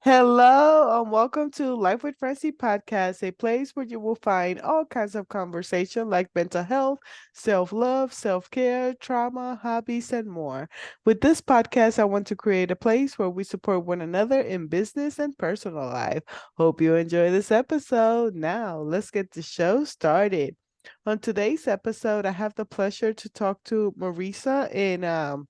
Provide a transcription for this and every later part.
Hello, and welcome to Life with Francy Podcast, a place where you will find all kinds of conversation like mental health, self-love, self-care, trauma, hobbies, and more. With this podcast, I want to create a place where we support one another in business and personal life. Hope you enjoy this episode. Now, let's get the show started. On today's episode, I have the pleasure to talk to Marissa and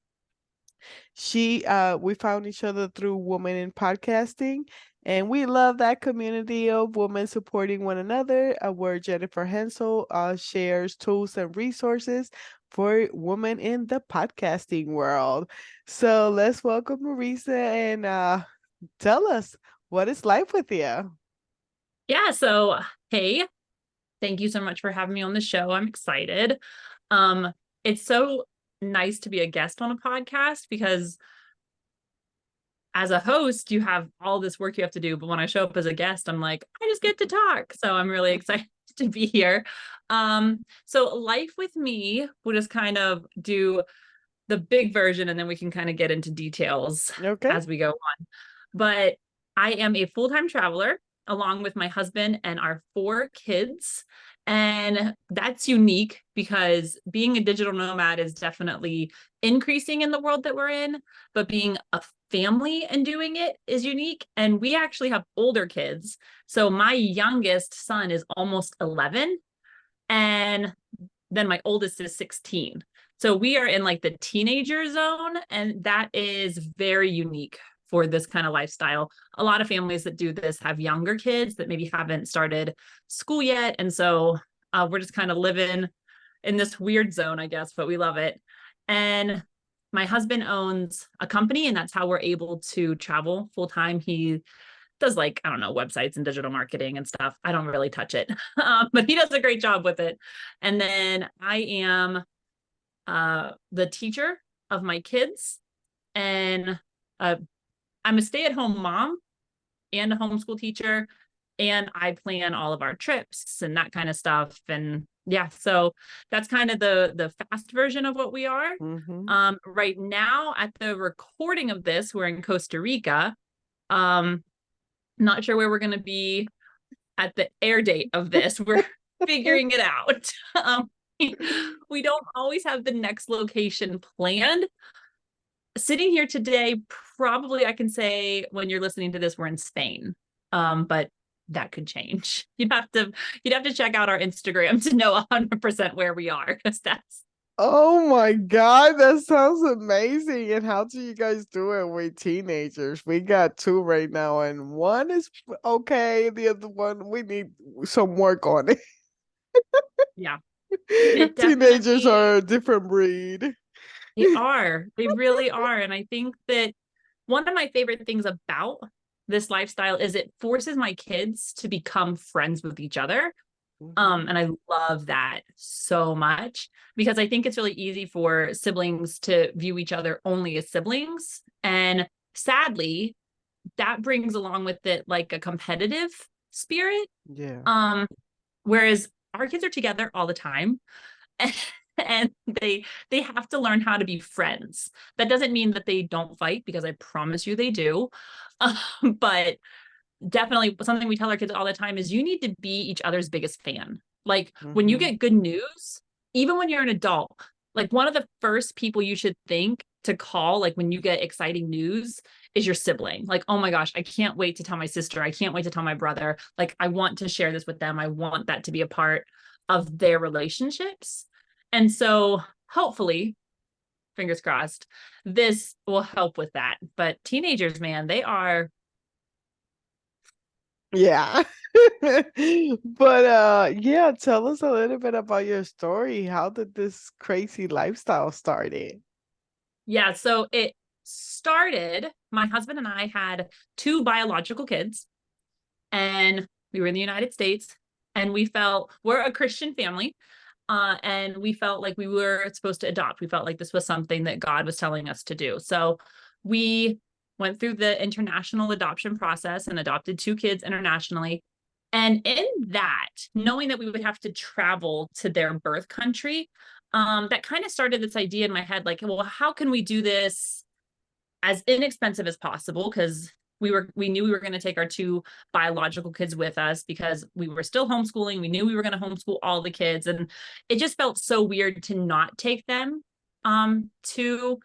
we found each other through Women in Podcasting, and we love that community of women supporting one another, where Jennifer Hensel shares tools and resources for women in the podcasting world. So let's welcome Marisa and tell us, what is life with you? Yeah, so hey, thank you so much for having me on the show. I'm excited. It's so nice to be a guest on a podcast because as a host, you have all this work you have to do. But when I show up as a guest, I'm like, I just get to talk. So I'm really excited to be here. So life with me, we'll just kind of do the big version and then we can kind of get into details Okay. as we go on. But I am a full-time traveler along with my husband and our 4 kids. And that's unique because being a digital nomad is definitely increasing in the world that we're in, but being a family and doing it is unique. And we actually have older kids. So my youngest son is almost 11, and then my oldest is 16. So we are in like the teenager zone, and that is very unique for this kind of lifestyle. A lot of families that do this have younger kids that maybe haven't started school yet. And so we're just kind of living in this weird zone, I guess, but we love it. And my husband owns a company, and that's how we're able to travel full time. He does, like, I don't know, websites and digital marketing and stuff. I don't really touch it, but he does a great job with it. And then I am the teacher of my kids, and I'm a stay-at-home mom and a homeschool teacher, and I plan all of our trips and that kind of stuff. And yeah, so that's kind of the fast version of what we are. Mm-hmm. Right now, at the recording of this, we're in Costa Rica. Not sure where we're going to be at the air date of this. We're figuring it out. We don't always have the next location planned. Sitting here today, probably I can say when you're listening to this, we're in Spain. But that could change. You'd have to check out our Instagram to know 100% where we are, because that's Oh my God, that sounds amazing. And how do you guys do it with teenagers? We got 2 right now, and one is okay. The other one, we need some work on it. yeah. It Teenagers definitely are a different breed. They are. They really are. And I think that one of my favorite things about this lifestyle is it forces my kids to become friends with each other. Mhm. And I love that so much because I think it's really easy for siblings to view each other only as siblings. And sadly, that brings along with it like a competitive spirit. Yeah. Um, Whereas our kids are together all the time. And they have to learn how to be friends. That doesn't mean that they don't fight, because I promise you they do. But definitely something we tell our kids all the time is you need to be each other's biggest fan. Like when you Hmm. get good news, even when you're an adult, like one of the first people you should think to call, like when you get exciting news, is your sibling. Like, oh my gosh, I can't wait to tell my sister. I can't wait to tell my brother. Like, I want to share this with them. I want that to be a part of their relationships. And so hopefully, fingers crossed, this will help with that. But teenagers, man, they are. Yeah. But yeah, tell us a little bit about your story. How did this crazy lifestyle started? Yeah, so it started, my husband and I had 2 biological kids, and we were in the United States, and we felt we're a Christian family. And we felt like we were supposed to adopt. We felt like this was something that God was telling us to do. So we went through the international adoption process and adopted 2 kids internationally. And in that, knowing that we would have to travel to their birth country, that kind of started this idea in my head, like, well, how can we do this as inexpensive as possible? Because we knew we were going to take our two biological kids with us because we were still homeschooling. We knew we were going to homeschool all the kids. And it just felt so weird to not take them to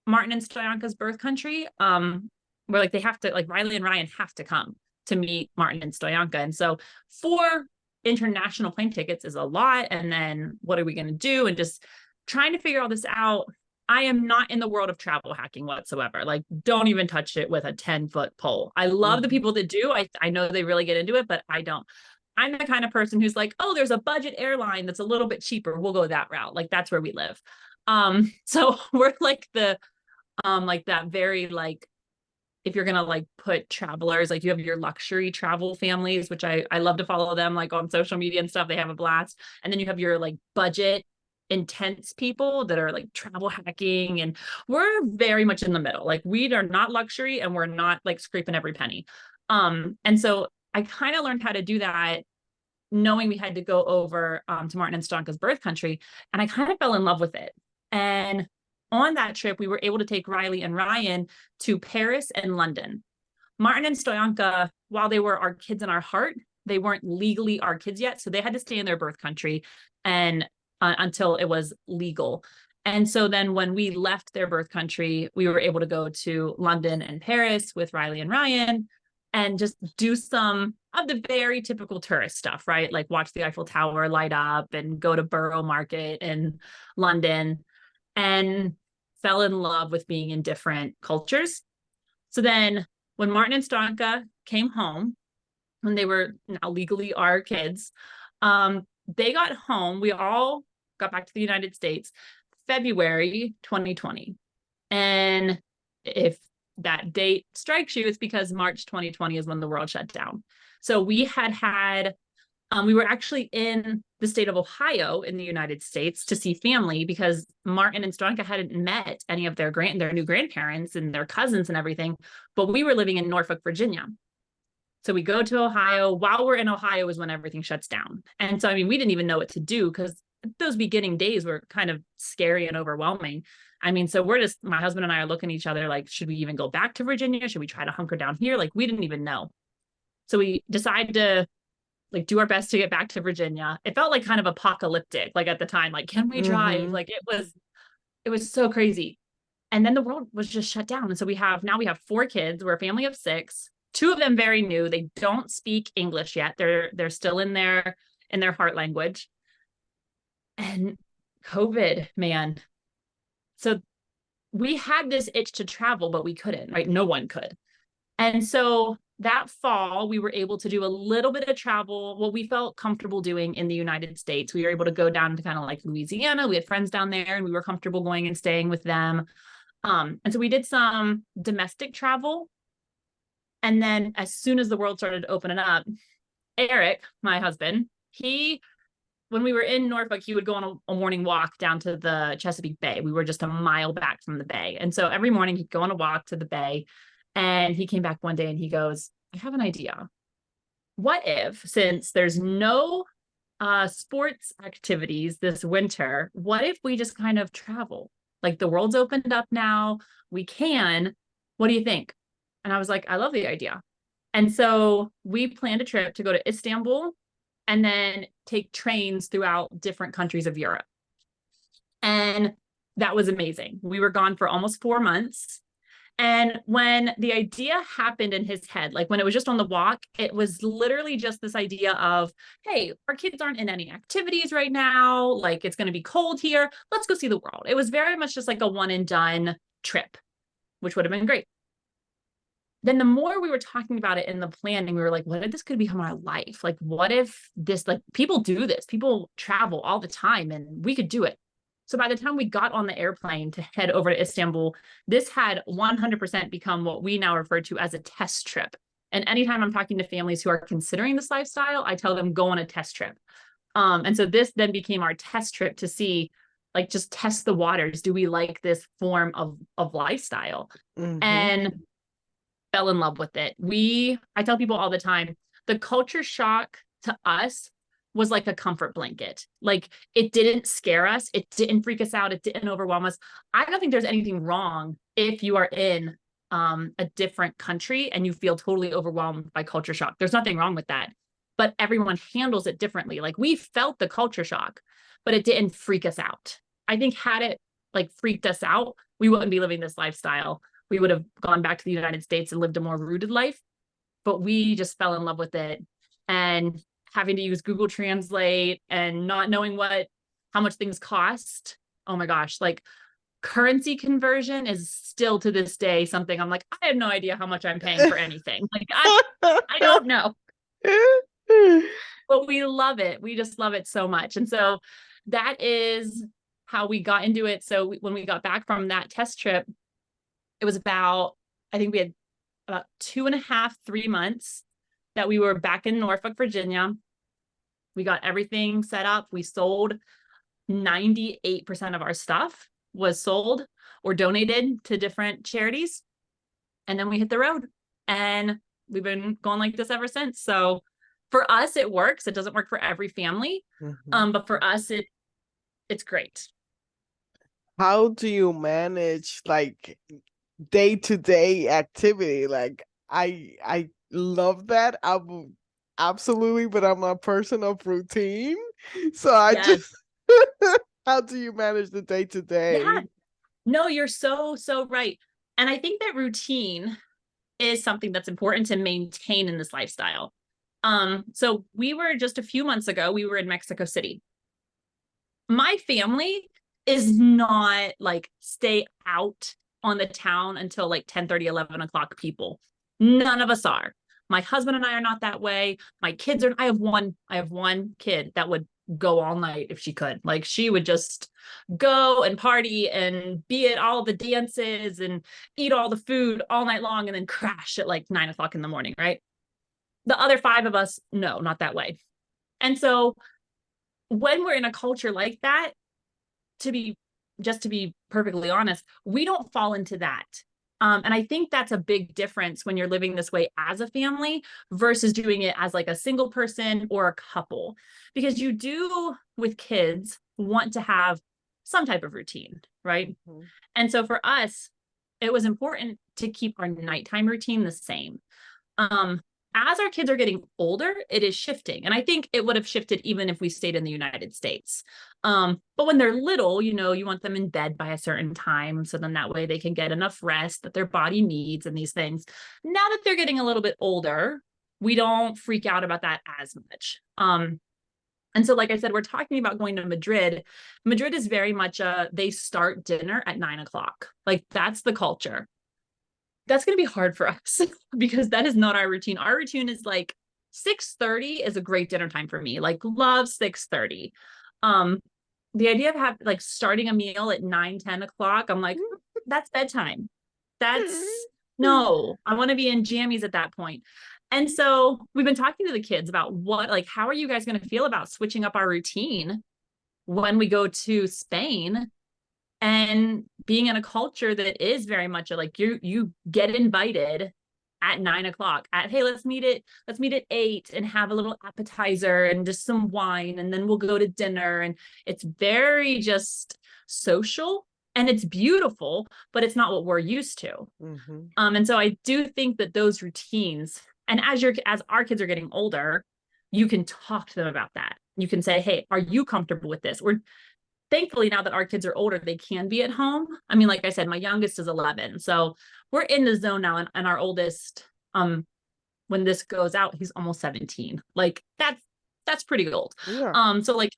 Martin and Stoyanka's birth country. Where like they have to, like Riley and Ryan have to come to meet Martin and Stoyanka. And so 4 international plane tickets is a lot. And then what are we going to do? And just trying to figure all this out. I am not in the world of travel hacking whatsoever. Like, don't even touch it with a 10-foot pole. I love the people that do. I know they really get into it, but I don't. I'm the kind of person who's like, oh, there's a budget airline that's a little bit cheaper. We'll go that route. Like, that's where we live. So we're like like that very like, if you're going to like put travelers, like you have your luxury travel families, which I love to follow them like on social media and stuff. They have a blast. And then you have your like budget intense people that are like travel hacking, and we're very much in the middle. Like we are not luxury and we're not like scraping every penny. And so I kind of learned how to do that knowing we had to go over to Martin and Stoyanka's birth country, and I kind of fell in love with it. And on that trip, we were able to take Riley and Ryan to Paris and London. Martin and Stoyanka, while they were our kids in our heart, they weren't legally our kids yet. So they had to stay in their birth country and until it was legal. And so then when we left their birth country, we were able to go to London and Paris with Riley and Ryan and just do some of the very typical tourist stuff, right? Like watch the Eiffel Tower light up and go to Borough Market in London, and fell in love with being in different cultures. So then when Martin and Stoyanka came home, when they were now legally our kids, they got home. We all got back to the United States February 2020. And if that date strikes you, it's because March 2020 is when the world shut down. So we we were actually in the state of Ohio in the United States to see family because Martin and Stoyanka hadn't met any of their new grandparents and their cousins and everything, but we were living in Norfolk, Virginia. So we go to Ohio. While we're in Ohio is when everything shuts down. And so, I mean, we didn't even know what to do because those beginning days were kind of scary and overwhelming. I mean, so my husband and I are looking at each other like, should we even go back to Virginia? Should we try to hunker down here? Like, we didn't even know. So we decided to like do our best to get back to Virginia. It felt like kind of apocalyptic, like at the time, like, can we drive? Like it was so crazy. And then the world was just shut down. And so we have 4 kids. We're a family of 6, 2 of them very new. They don't speak English yet. They're still in their heart language. And COVID, man. So we had this itch to travel, but we couldn't, right? No one could. And so that fall, we were able to do a little bit of travel, what we felt comfortable doing in the United States. We were able to go down to kind of like Louisiana. We had friends down there and we were comfortable going and staying with them. And so we did some domestic travel. And then as soon as the world started opening up, Eric, my husband, when we were in Norfolk, he would go on a morning walk down to the Chesapeake Bay. We were just a mile back from the bay. And so every morning he'd go on a walk to the bay. And he came back one day and he goes, I have an idea. What if, since there's no sports activities this winter, what if we just kind of travel? Like the world's opened up now, we can. What do you think? And I was like, I love the idea. And so we planned a trip to go to Istanbul and then take trains throughout different countries of Europe. And that was amazing. We were gone for almost 4 months. And when the idea happened in his head, like when it was just on the walk, it was literally just this idea of, hey, our kids aren't in any activities right now. Like it's going to be cold here. Let's go see the world. It was very much just like a one and done trip, which would have been great. Then the more we were talking about it in the planning, we were like, what if this could become our life? Like, what if this, like people do this, people travel all the time and we could do it. So by the time we got on the airplane to head over to Istanbul, this had 100% become what we now refer to as a test trip. And anytime I'm talking to families who are considering this lifestyle, I tell them go on a test trip. And so this then became our test trip to see, like, just test the waters. Do we like this form of lifestyle? And fell in love with it. I tell people all the time, the culture shock to us was like a comfort blanket. Like it didn't scare us. It didn't freak us out. It didn't overwhelm us. I don't think there's anything wrong if you are in a different country and you feel totally overwhelmed by culture shock. There's nothing wrong with that, but everyone handles it differently. Like we felt the culture shock, but it didn't freak us out. I think had it like freaked us out, we wouldn't be living this lifestyle. We would have gone back to the United States and lived a more rooted life, but we just fell in love with it. And having to use Google Translate and not knowing how much things cost. Oh my gosh, like currency conversion is still to this day something I'm like, I have no idea how much I'm paying for anything. Like I don't know. But we love it. We just love it so much. And so that is how we got into it. So when we got back from that test trip, it was I think we had about 2.5, 3 months that we were back in Norfolk, Virginia. We got everything set up. We sold 98% of our stuff was sold or donated to different charities. And then we hit the road and we've been going like this ever since. So for us, it works. It doesn't work for every family. But for us, it's great. How do you manage like day-to-day activity? Like I love that. Absolutely, but I'm a person of routine. So just how do you manage the day-to-day? Yeah. No, you're so right. And I think that routine is something that's important to maintain in this lifestyle. So we were just a few months ago, we were in Mexico City. My family is not like stay out on the town until like 10:30, 11 o'clock people. None of us are. My husband and I are not that way. My kids are, I have one kid that would go all night if she could. Like she would just go and party and be at all the dances and eat all the food all night long and then crash at like 9 o'clock in the morning, right? The other 5 of us, no, not that way. And so when we're in a culture like that, to be perfectly honest, we don't fall into that. And I think that's a big difference when you're living this way as a family versus doing it as like a single person or a couple, because you do with kids want to have some type of routine, right? And so for us, it was important to keep our nighttime routine the same. As our kids are getting older, it is shifting. And I think it would have shifted even if we stayed in the United States. But when they're little, you want them in bed by a certain time. So then that way they can get enough rest that their body needs and these things. Now that they're getting a little bit older, we don't freak out about that as much. And so, like I said, we're talking about going to Madrid. Madrid is very much they start dinner at 9 o'clock. Like that's the culture. That's going to be hard for us because that is not our routine. Our routine is like 6:30 is a great dinner time for me. Like love 6:30. The idea of like starting a meal at 9, 10 o'clock, I'm like, that's bedtime. No, I want to be in jammies at that point. And so we've been talking to the kids about how are you guys going to feel about switching up our routine when we go to Spain and being in a culture that is very much like you get invited at 9 o'clock hey, let's meet at 8 and have a little appetizer and just some wine. And then we'll go to dinner. And it's very just social and it's beautiful, but it's not what we're used to. And so I do think that those routines, and as our kids are getting older, you can talk to them about that. You can say, hey, are you comfortable with this? Thankfully, now that our kids are older, they can be at home. I mean, like I said, my youngest is 11. So we're in the zone now. And our oldest, when this goes out, he's almost 17. Like that's pretty old. Yeah. So like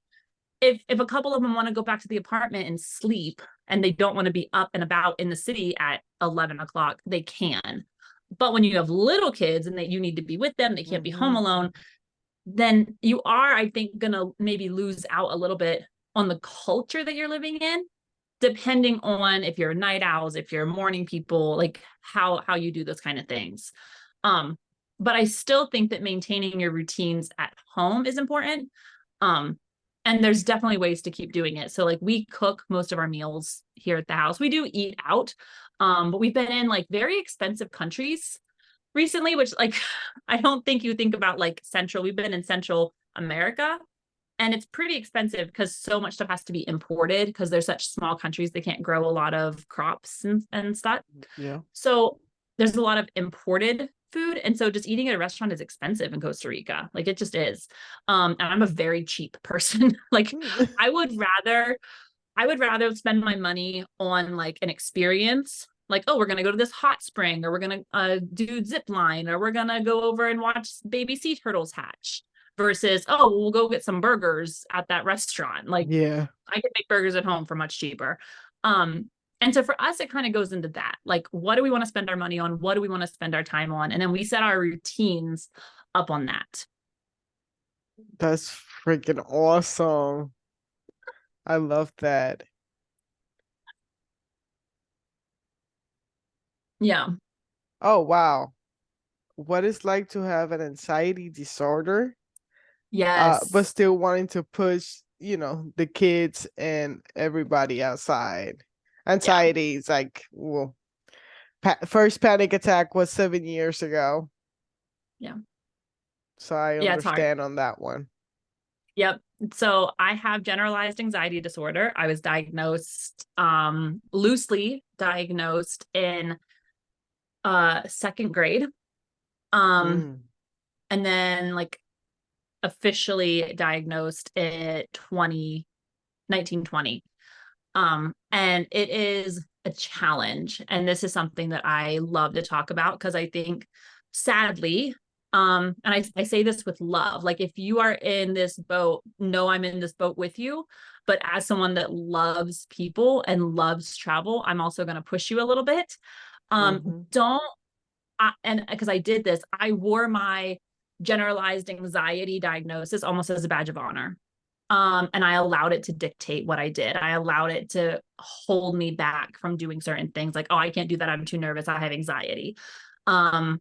if a couple of them want to go back to the apartment and sleep and they don't want to be up and about in the city at 11 o'clock, they can. But when you have little kids and that you need to be with them, they can't be home alone, then you are, I think, going to maybe lose out a little bit on the culture that you're living in, depending on if you're night owls, if you're morning people, like how you do those kind of things. But I still think that maintaining your routines at home is important. And there's definitely ways to keep doing it. So like we cook most of our meals here at the house. We do eat out, but we've been in like very expensive countries recently, which like, I don't think you think about like we've been in Central America. And it's pretty expensive because so much stuff has to be imported because they're such small countries. They can't grow a lot of crops and stuff. Yeah. So there's a lot of imported food. And so just eating at a restaurant is expensive in Costa Rica. Like it just is. And I'm a very cheap person. Like I would rather spend my money on like an experience. Like, oh, we're going to go to this hot spring, or we're going to do zip line, or we're going to go over and watch baby sea turtles hatch, versus, oh, we'll go get some burgers at that restaurant. Like Yeah. I can make burgers at home for much cheaper. And so for us, it kind of goes into that. Like, what do we want to spend our money on? What do we want to spend our time on? And then we set our routines up on that. That's freaking awesome. I love that. Yeah. Oh, wow. What it's like to have an anxiety disorder, but Yes. still wanting to push, the kids and everybody outside. Yeah. Anxiety is like, well, first panic attack was 7 years ago. Yeah. So I Yeah. It's hard. understand on that one. Yep. So I have generalized anxiety disorder. I was diagnosed, loosely diagnosed in second grade. Mm. And then like officially diagnosed at 1920. And it is a challenge. And this is something that I love to talk about because I think sadly, and I say this with love, like if you are in this boat, know I'm in this boat with you. But as someone that loves people and loves travel, I'm also going to push you a little bit. Mm-hmm. And because I did this, I wore my generalized anxiety diagnosis almost as a badge of honor. And I allowed it to dictate what I did. I allowed it to hold me back from doing certain things like, oh, I can't do that. I'm too nervous. I have anxiety. And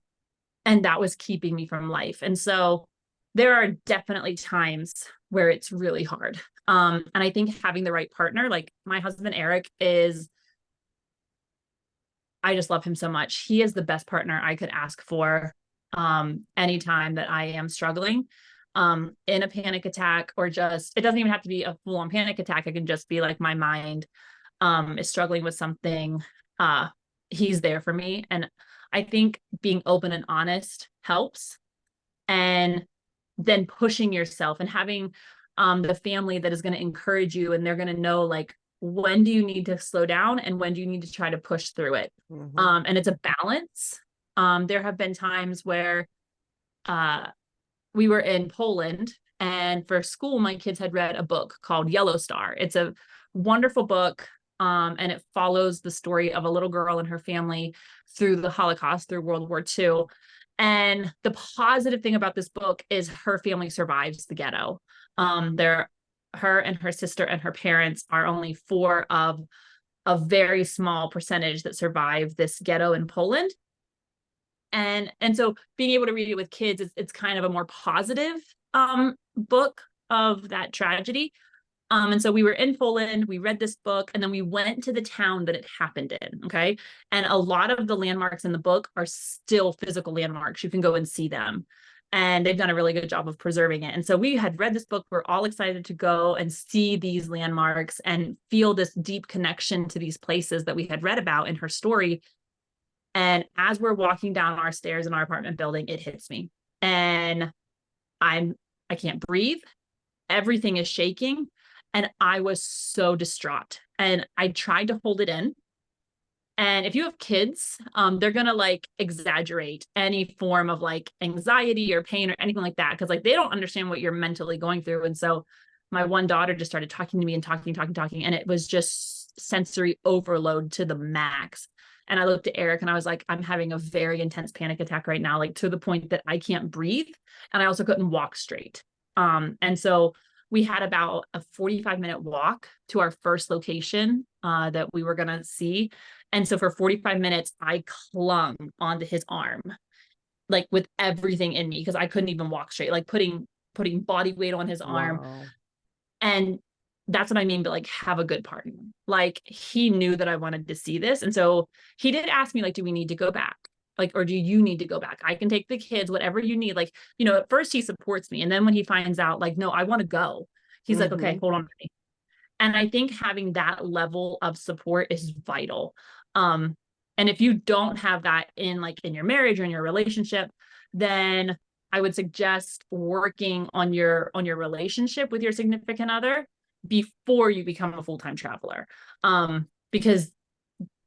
that was keeping me from life. And so there are definitely times where it's really hard. And I think having the right partner, like my husband, Eric, I just love him so much. He is the best partner I could ask for anytime that I am struggling in a panic attack, or just, it doesn't even have to be a full on panic attack. It can just be like my mind is struggling with something. He's there for me. And I think being open and honest helps. And then pushing yourself and having the family that is going to encourage you, and they're going to know like, when do you need to slow down and when do you need to try to push through it? Mm-hmm. And it's a balance. There have been times where we were in Poland, and for school, my kids had read a book called Yellow Star. It's a wonderful book. And it follows the story of a little girl and her family through the Holocaust, through World War II. And the positive thing about this book is her family survives the ghetto. Her and her sister and her parents are only four of a very small percentage that survive this ghetto in Poland. And so being able to read it with kids, it's kind of a more positive book of that tragedy. And so we were in Poland, we read this book, and then we went to the town that it happened in. Okay. And a lot of the landmarks in the book are still physical landmarks. You can go and see them. And they've done a really good job of preserving it. And so we had read this book. We're all excited to go and see these landmarks and feel this deep connection to these places that we had read about in her story. And as we're walking down our stairs in our apartment building, it hits me. And I can't breathe. Everything is shaking. And I was so distraught. And I tried to hold it in. And if you have kids, they're going to like exaggerate any form of like anxiety or pain or anything like that, because like they don't understand what you're mentally going through. And so my one daughter just started talking to me and talking. And it was just sensory overload to the max. And I looked at Eric and I was like, I'm having a very intense panic attack right now, like to the point that I can't breathe. And I also couldn't walk straight. And so we had about a 45-minute walk to our first location that we were going to see. And so for 45 minutes, I clung onto his arm, like with everything in me, because I couldn't even walk straight, like putting body weight on his arm. Wow. And that's what I mean, but like have a good partner. Like he knew that I wanted to see this. And so he did ask me, like, do we need to go back? Like, or do you need to go back? I can take the kids, whatever you need. Like, at first he supports me. And then when he finds out, like, no, I want to go, he's like, okay, hold on to me. And I think having that level of support is vital. And if you don't have that in your marriage or in your relationship, then I would suggest working on your relationship with your significant other before you become a full-time traveler. Because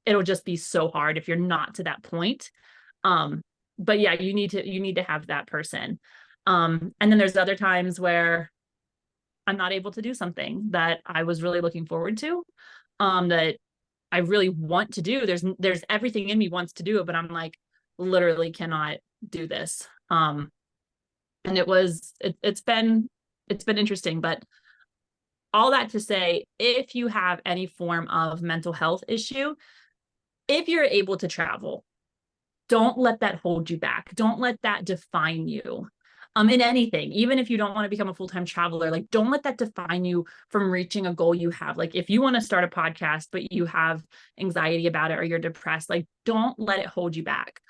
it'll just be so hard if you're not to that point. But yeah, you need to have that person. And then there's other times where I'm not able to do something that I was really looking forward to, that I really want to do. There's everything in me wants to do it, but I'm like, literally cannot do this. And it's been interesting, but all that to say, if you have any form of mental health issue, if you're able to travel, don't let that hold you back. Don't let that define you. In anything, even if you don't want to become a full-time traveler, like, don't let that define you from reaching a goal you have. Like, if you want to start a podcast, but you have anxiety about it or you're depressed, like, don't let it hold you back.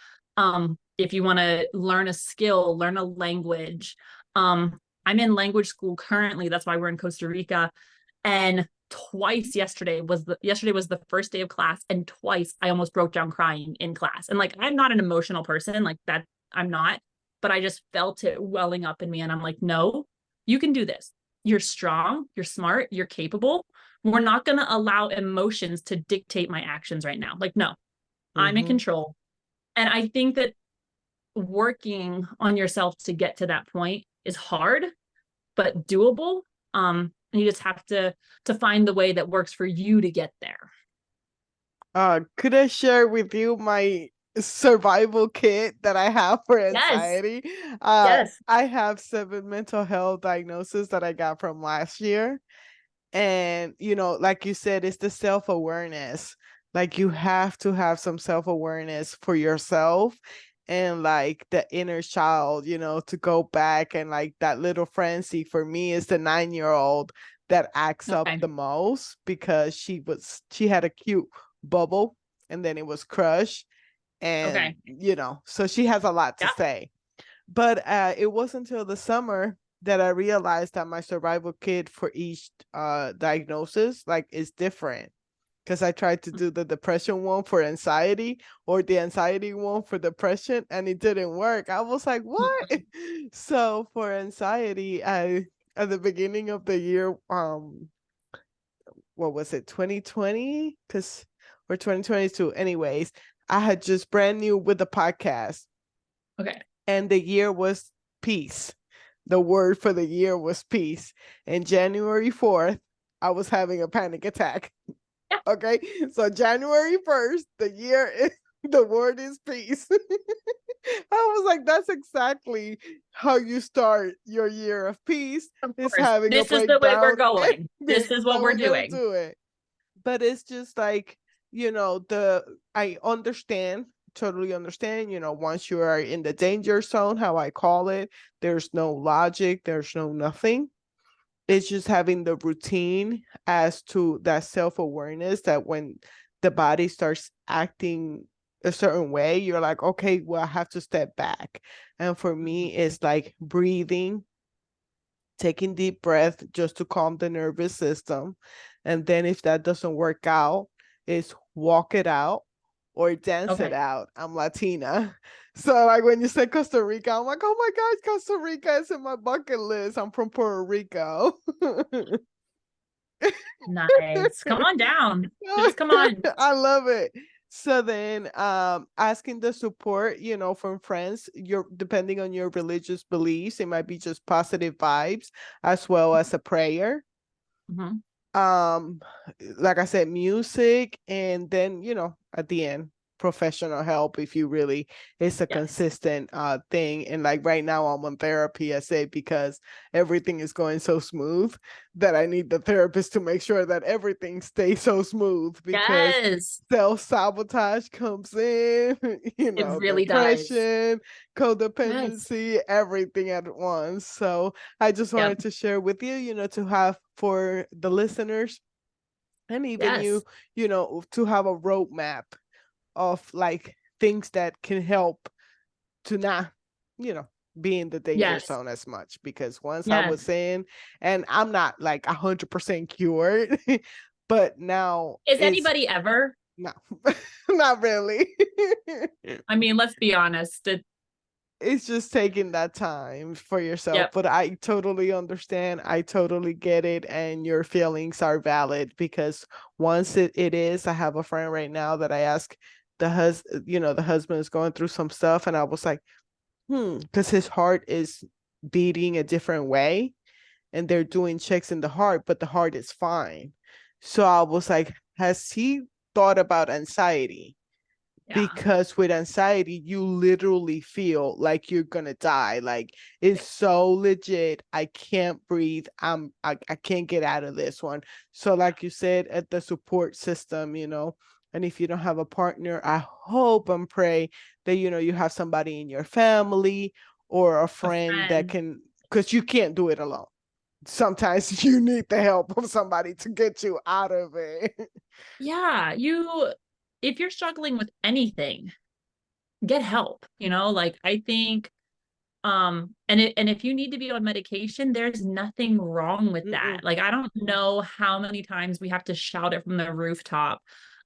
If you want to learn a skill, learn a language. I'm in language school currently. That's why we're in Costa Rica. And twice yesterday was the first day of class, and twice I almost broke down crying in class. And like, I'm not an emotional person like that. I'm not. But I just felt it welling up in me. And I'm like, no, you can do this. You're strong, you're smart, you're capable. We're not going to allow emotions to dictate my actions right now. Like, no, I'm in control. And I think that working on yourself to get to that point is hard, but doable. And you just have to find the way that works for you to get there. Could I share with you my survival kit that I have for anxiety? Yes. I have 7 mental health diagnoses that I got from last year. And, like you said, it's the self-awareness. Like, you have to have some self-awareness for yourself and like the inner child, to go back, and like that little Francy for me is the 9-year-old that acts up the most, because she had a cute bubble and then it was crushed. And, so she has a lot to say. But it wasn't until the summer that I realized that my survival kit for each diagnosis is different. Because I tried to do the depression one for anxiety, or the anxiety one for depression, and it didn't work. I was like, what? So for anxiety, at the beginning of the year, what was it, 2020? Or 2022. Anyways, I had just brand new with the podcast. Okay. And the year was peace. The word for the year was peace. And January 4th, I was having a panic attack. Yeah. Okay. So January 1st, the word is peace. I was like, that's exactly how you start your year of peace. Is having this a breakdown. Is the way we're going. This is what we're doing. Do it. But it's just like, I totally understand, once you are in the danger zone, how I call it, there's no logic, there's no nothing. It's just having the routine as to that self-awareness, that when the body starts acting a certain way, you're like, okay, well, I have to step back. And for me, it's like breathing, taking deep breath just to calm the nervous system. And then if that doesn't work out, it's walk it out or dance it out. I'm Latina. So like when you said Costa Rica, I'm like, oh my gosh, Costa Rica is in my bucket list. I'm from Puerto Rico. Nice. Come on down. Just come on. I love it. So then asking the support, from friends, depending on your religious beliefs, it might be just positive vibes as well as a prayer. Like I said, music, and then, at the end, professional help if you really, it's a consistent thing. And like right now I'm on therapy, I say, because everything is going so smooth that I need the therapist to make sure that everything stays so smooth, because self-sabotage comes in, it really depression, codependency, everything at once. So I just wanted to share with you, to have for the listeners, and even you to have a roadmap of like things that can help to not, be in the danger zone as much. Because once I was in, and I'm not like 100% cured, but now is anybody ever? No, not really. I mean, let's be honest. It's just taking that time for yourself. Yep. But I totally understand. I totally get it. And your feelings are valid because once it is, I have a friend right now that I ask the husband is going through some stuff. And I was like, because his heart is beating a different way and they're doing checks in the heart, but the heart is fine. So I was like, has he thought about anxiety? Yeah. Because with anxiety, you literally feel like you're gonna die. Like it's so legit. I can't breathe. I can't get out of this one. So, like you said, at the support system, and if you don't have a partner, I hope and pray that you have somebody in your family or a A friend that friend. can, because you can't do it alone. Sometimes you need the help of somebody to get you out of it. Yeah. If you're struggling with anything, get help, like I think, and if you need to be on medication, there's nothing wrong with that. Mm-mm. Like, I don't know how many times we have to shout it from the rooftop.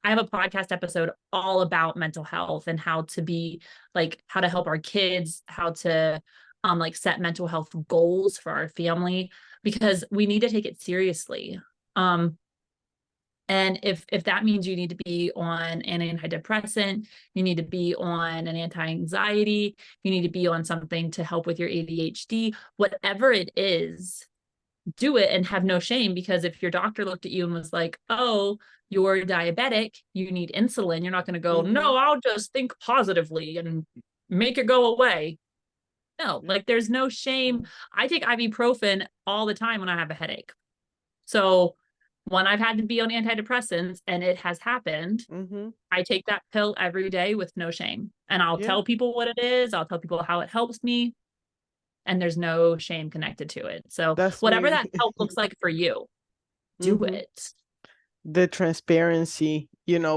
I have a podcast episode all about mental health and how to be like, how to help our kids, how to like set mental health goals for our family, because we need to take it seriously. Um, and if that means you need to be on an antidepressant, you need to be on an anti-anxiety, you need to be on something to help with your ADHD, whatever it is, do it and have no shame. Because if your doctor looked at you and was like, oh, you're diabetic, you need insulin, you're not going to go, Mm-hmm. no, I'll just think positively and make it go away. No, like there's no shame. I take ibuprofen all the time when I have a headache. So when I've had to be on antidepressants and it has happened, Mm-hmm. I take that pill every day with no shame. And I'll Yeah, tell people what it is. I'll tell people how it helps me. And there's no shame connected to it. So that's whatever me. that help looks like for you, do Mm-hmm. it. The transparency,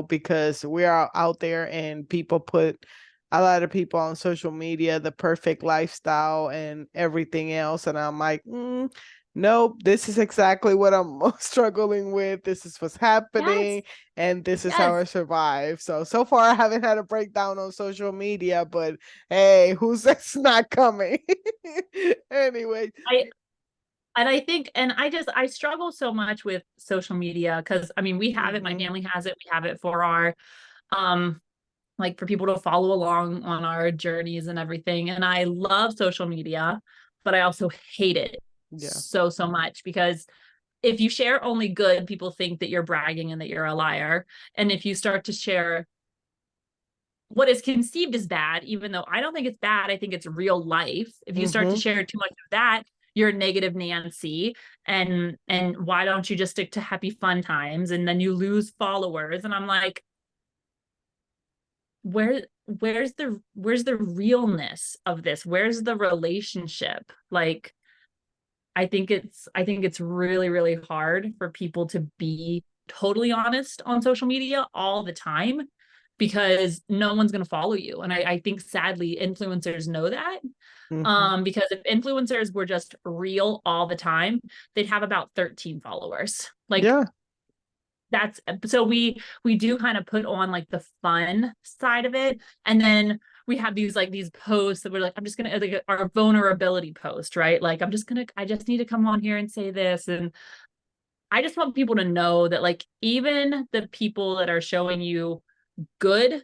because we are out there and people put a lot of people on social media, the perfect lifestyle and everything else. And I'm like, nope, this is exactly what I'm struggling with. This is what's Yes. happening. And this is how Yes. I survive. So far, I haven't had a breakdown on social media, but hey, who says it's not coming? Anyway. I and I think, and I struggle so much with social media because I mean we have it, my Mm-hmm. family has it, we have it for our um like for people to follow along on our journeys and everything. And I love social media, but I also hate it Yeah. so much because if you share only good, people think that you're bragging and that you're a liar. And if you start to share what is conceived as bad, even though I don't think it's bad, I think it's real life. If you start to Mm-hmm. share too much of that, you're negative Nancy. And why don't you just stick to happy fun times? And then you lose followers. And I'm like, where's the realness of this? Where's the relationship? Like, I think it's really, really hard for people to be totally honest on social media all the time because no one's going to follow you. And I think sadly influencers know that. Mm-hmm. Because if influencers were just real all the time, they'd have about 13 followers. Like Yeah. that's so we do kind of put on like the fun side of it, and then we have these posts that we're like, I'm just gonna like our vulnerability post, right? Like I just need to come on here and say this. And I just want people to know that like even the people that are showing you good,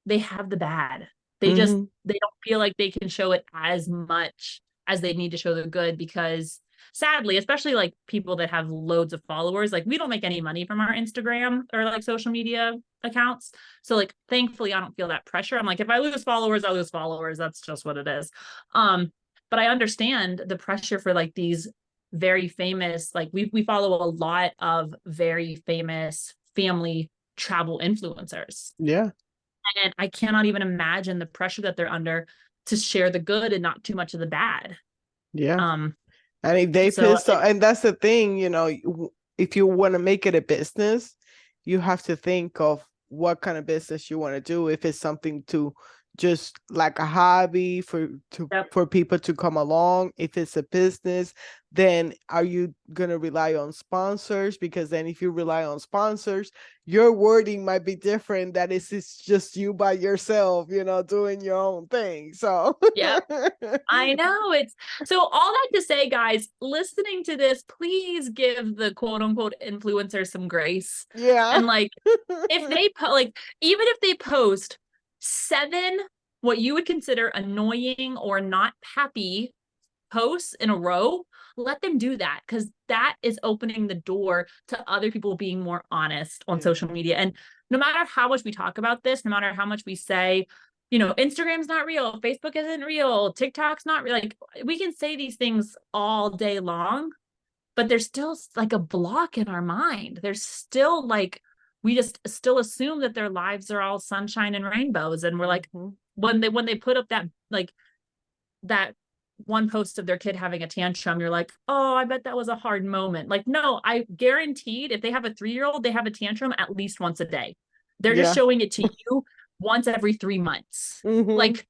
they have the bad. Mm-hmm. They don't feel like they can show it as much as they need to show the good because sadly, especially like people that have loads of followers, like we don't make any money from our Instagram or like social media accounts. So like thankfully I don't feel that pressure. I'm like, if I lose followers, I lose followers. That's just what it is. But I understand the pressure for like these very famous, like we follow a lot of very famous family travel influencers, Yeah. and I cannot even imagine the pressure that they're under to share the good and not too much of the bad. Yeah. Um, I mean, they so pissed off, and that's the thing, if you want to make it a business, you have to think of what kind of business you want to do. If it's something just like a hobby Yep. for people to come along? If it's a business, then are you gonna rely on sponsors? Because then if you rely on sponsors, your wording might be different, that it's just you by yourself, doing your own thing. So Yeah. I know it's so all that to say, guys, listening to this, please give the quote unquote influencer some grace. yeah. And like, if they like, even if they post 7 what you would consider annoying or not happy posts in a row, let them do that, because that is opening the door to other people being more honest on Yeah. social media. And no matter how much we talk about this, no matter how much we say, Instagram's not real, Facebook isn't real, TikTok's not real, like we can say these things all day long, but there's still like a block in our mind. There's still like, we just still assume that their lives are all sunshine and rainbows. And we're like, when they put up that, like, that one post of their kid having a tantrum, you're like, oh, I bet that was a hard moment. Like, no, I guaranteed if they have a 3-year-old, they have a tantrum at least once a day. They're just Yeah. showing it to you once every 3 months. Mm-hmm. Like,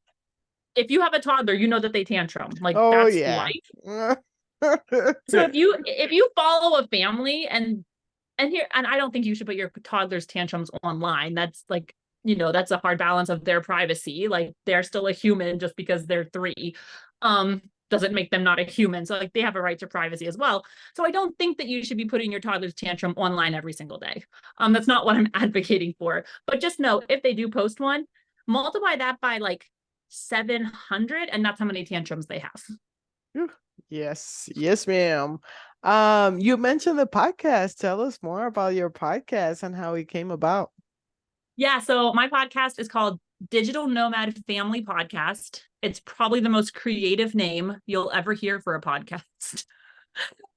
if you have a toddler, you know that they tantrum. Like, Oh that's yeah. life. So if you follow a family and I don't think you should put your toddler's tantrums online. That's like, that's a hard balance of their privacy. Like, they're still a human just because they're 3. Doesn't make them not a human. So like, they have a right to privacy as well. So I don't think that you should be putting your toddler's tantrum online every single day. That's not what I'm advocating for. But just know, if they do post one, multiply that by like 700, and that's how many tantrums they have. Yes, yes, ma'am. You mentioned the podcast. Tell us more about your podcast and how it came about. Yeah, so my podcast is called Digital Nomad Family Podcast. It's probably the most creative name you'll ever hear for a podcast.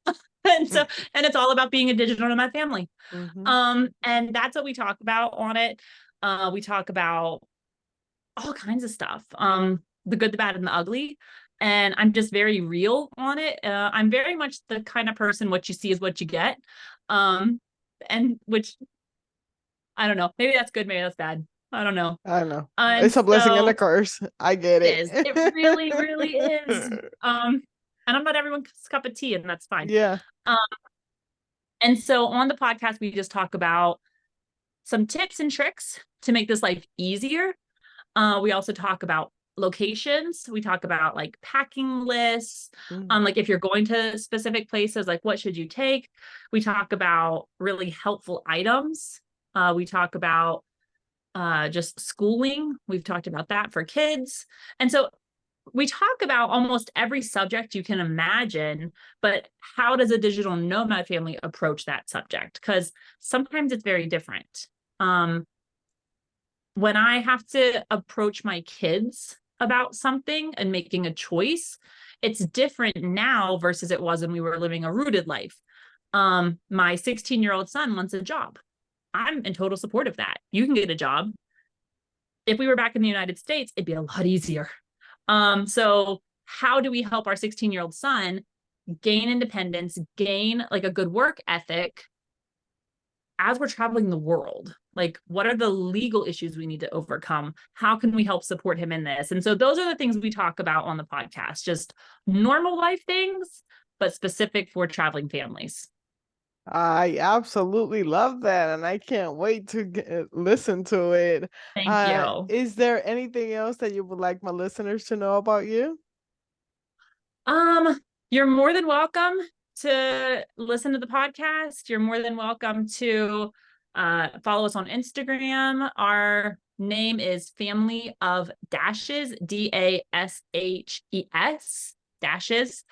and it's all about being a digital nomad family. And that's what we talk about on it. We talk about all kinds of stuff. The good, the bad, and the ugly. And I'm just very real on it. I'm very much the kind of person, what you see is what you get. And which, I don't know, maybe that's good, maybe that's bad. I don't know. I don't know. And It's a blessing and so a curse. I get it it. is. It really, really is. And I'm not everyone's cup of tea, and that's fine. Yeah. And so on the podcast, we just talk about some tips and tricks to make this life easier. We also talk about locations. We talk about like packing lists. Like, if you're going to specific places, like, what should you take? We talk about really helpful items. We talk about just schooling. We've talked about that for kids. And so we talk about almost every subject you can imagine, but how does a digital nomad family approach that subject? Because sometimes it's very different. When I have to approach my kids about something and making a choice, it's different now versus it was when we were living a rooted life. My 16-year-old son wants a job. I'm in total support of that. You can get a job. If we were back in the United States, it'd be a lot easier. So how do we help our 16-year-old son gain independence, gain like a good work ethic as we're traveling the world? Like, what are the legal issues we need to overcome? How can we help support him in this? And so those are the things we talk about on the podcast, just normal life things, but specific for traveling families. I absolutely love that, and I can't wait to listen to it. Thank you. Is there anything else that you would like my listeners to know about you? You're more than welcome to listen to the podcast. You're more than welcome to follow us on Instagram. Our name is Family of Dashes, DASHES, Dashes.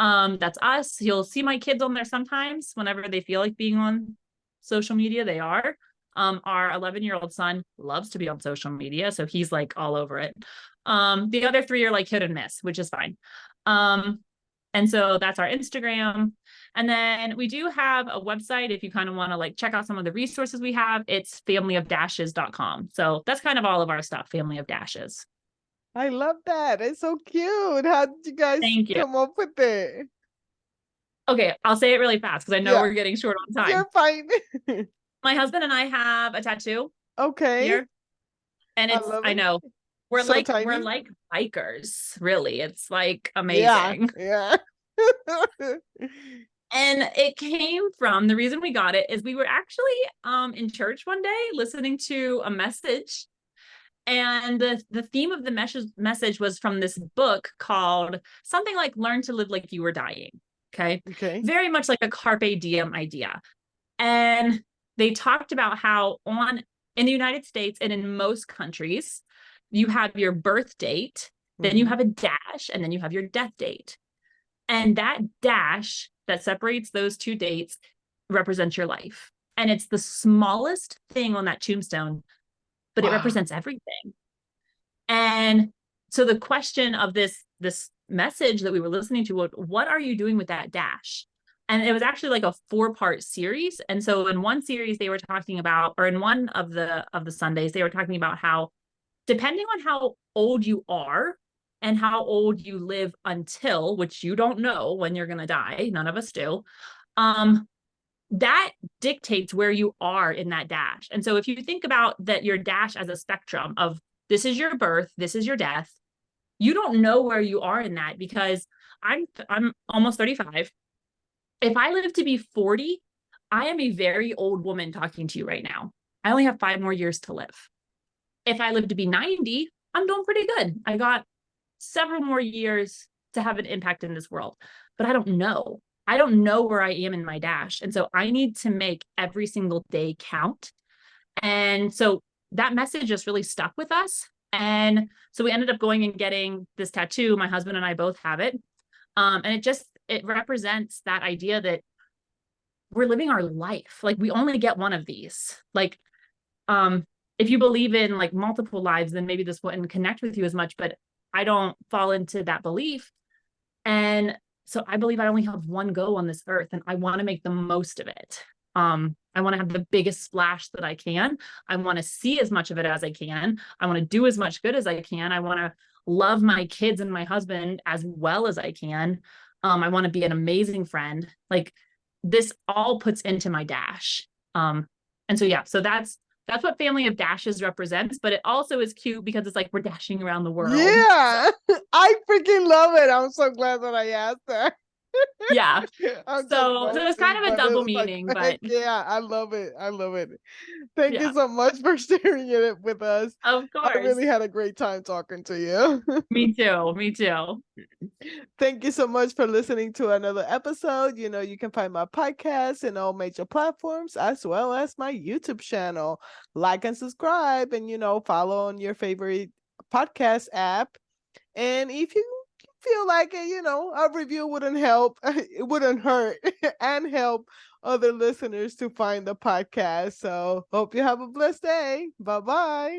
That's us. You'll see my kids on there sometimes whenever they feel like being on social media. They are. Our 11-year-old son loves to be on social media, so he's like all over it. The other 3 are like hit and miss, which is fine. And so that's our Instagram. And then we do have a website if you kind of want to like check out some of the resources we have. It's familyofdashes.com. So that's kind of all of our stuff, Family of Dashes. I love that. It's so cute. How did you guys Thank you. come up with it? Okay, I'll say it really fast because I know we're getting short on time. You're fine. My husband and I have a tattoo. Okay. Here. And I know So we're tiny. like bikers, really. It's like Yeah, amazing. yeah. And it came from, the reason we got it is we were actually in church one day listening to a message, and the theme of the message was from this book called something like Learn to Live Like You Were Dying. Okay. Okay. Very much like a carpe diem idea. And they talked about how in the United States and in most countries, you have your birth date, then you Mm-hmm. have a dash, and then you have your death date. And that dash that separates those two dates represents your life. And it's the smallest thing on that tombstone, but it Wow. represents everything. And so the question of this message that we were listening to was, what are you doing with that dash? And it was actually like a 4-part series. And so in one series they were talking about, or in one of the Sundays, they were talking about how, depending on how old you are and how old you live until, which you don't know when you're going to die, none of us do, that dictates where you are in that dash. And so if you think about that, your dash as a spectrum of, this is your birth, this is your death, you don't know where you are in that, because I'm almost 35. If I live to be 40, I am a very old woman talking to you right now. I only have 5 more years to live. If I live to be 90, I'm doing pretty good. I got several more years to have an impact in this world, but I don't know. I don't know where I am in my dash. And so I need to make every single day count. And so that message just really stuck with us. And so we ended up going and getting this tattoo. My husband and I both have it. And it represents that idea that we're living our life. Like, we only get one of these. Like, if you believe in like multiple lives, then maybe this wouldn't connect with you as much, but I don't fall into that belief. And so I believe I only have one go on this earth, and I want to make the most of it. I want to have the biggest splash that I can. I want to see as much of it as I can. I want to do as much good as I can. I want to love my kids and my husband as well as I can. I want to be an amazing friend. Like, this all puts into my dash. And so, yeah, so that's what Family of Dashes represents, but it also is cute because it's like we're dashing around the world. Yeah, I freaking love it. I'm so glad that I asked her. Yeah. I'm So just it's messy, kind of a but double it's like, meaning, heck but yeah, I love it. I love it. Thank yeah, you so much for sharing it with us. of I course. really had a great time talking to you. Me too. Me too. Thank you so much for listening to another episode. You know, you can find my podcast in all major platforms as well as my YouTube channel. Like and subscribe, and, follow on your favorite podcast app. And if you feel like it, a review wouldn't help, it wouldn't hurt, and help other listeners to find the podcast. So hope you have a blessed day. Bye bye.